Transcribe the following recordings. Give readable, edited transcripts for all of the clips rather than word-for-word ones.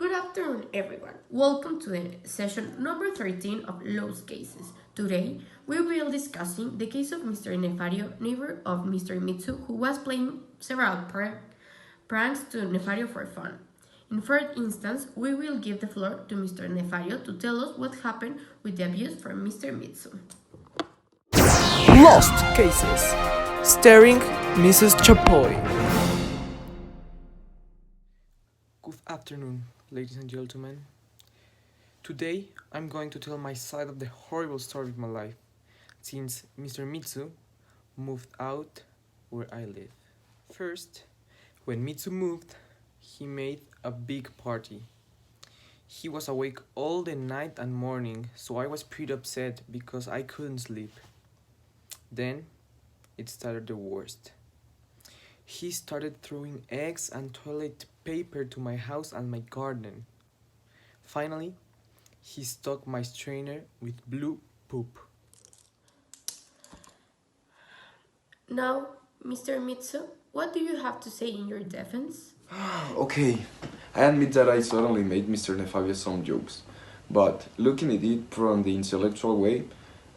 Good afternoon, everyone. Welcome to the session number 13 of Lost Cases. Today, we will be discussing the case of Mr. Nefario, neighbor of Mr. Mitsu, who was playing several pranks to Nefario for fun. In first instance, we will give the floor to Mr. Nefario to tell us what happened with the abuse from Mr. Mitsu. Lost Cases, starring Mrs. Chapoy. Good afternoon, ladies and gentlemen. Today, I'm going to tell my side of the horrible story of my life, since Mr. Mitsu moved out where I live. First, when Mitsu moved, he made a big party. He was awake all the night and morning, so I was pretty upset because I couldn't sleep. Then, it started the worst. He started throwing eggs and toilet paper to my house and my garden. Finally, he stuck my strainer with blue poop. Now, Mr. Mitsu, what do you have to say in your defense? Okay, I admit that I suddenly made Mr. Nefabio some jokes, but looking at it from the intellectual way,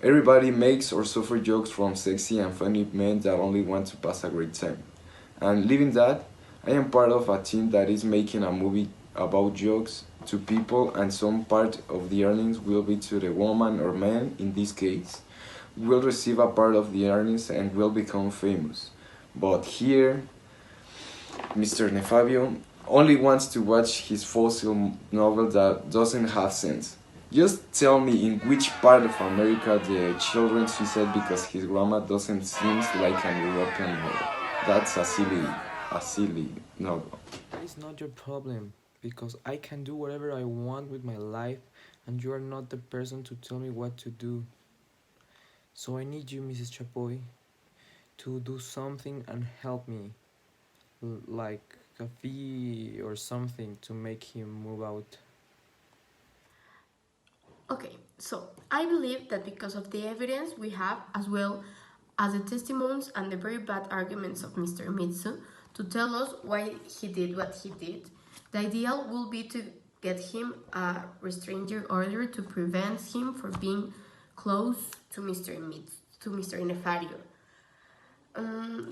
everybody makes or suffers jokes from sexy and funny men that only want to pass a great time. And leaving that, I am part of a team that is making a movie about jokes to people, and some part of the earnings will be to the woman or man in this case. Will receive a part of the earnings and will become famous. But here, Mr. Nefabio only wants to watch his fossil novel that doesn't have sense. Just tell me in which part of America the children suicide because his grandma doesn't seem like an European model. That's a silly novel. That is not your problem, because I can do whatever I want with my life, and you are not the person to tell me what to do. So I need you, Mrs. Chapoy, to do something and help me, like a fee or something to make him move out. Okay, so I believe that because of the evidence we have, as well as the testimonies and the very bad arguments of Mr. Mitsu to tell us why he did what he did, the ideal will be to get him a restraining order to prevent him from being close to Mr. Nefario.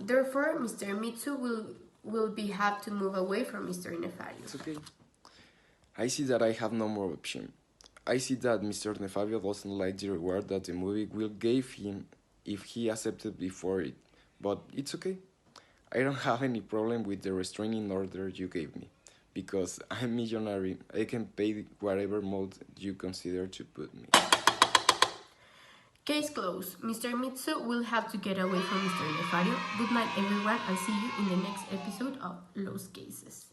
Therefore, Mr. Mitsu will have to move away from Mr. Nefario. It's okay. I see that I have no more option. I see that Mr. Nefabio doesn't like the reward that the movie will give him if he accepted before it, but it's okay. I don't have any problem with the restraining order you gave me, because I'm millionaire. I can pay whatever mode you consider to put me. Case closed. Mr. Mitsu will have to get away from Mr. Nefario. Good night, everyone, and see you in the next episode of Lost Cases.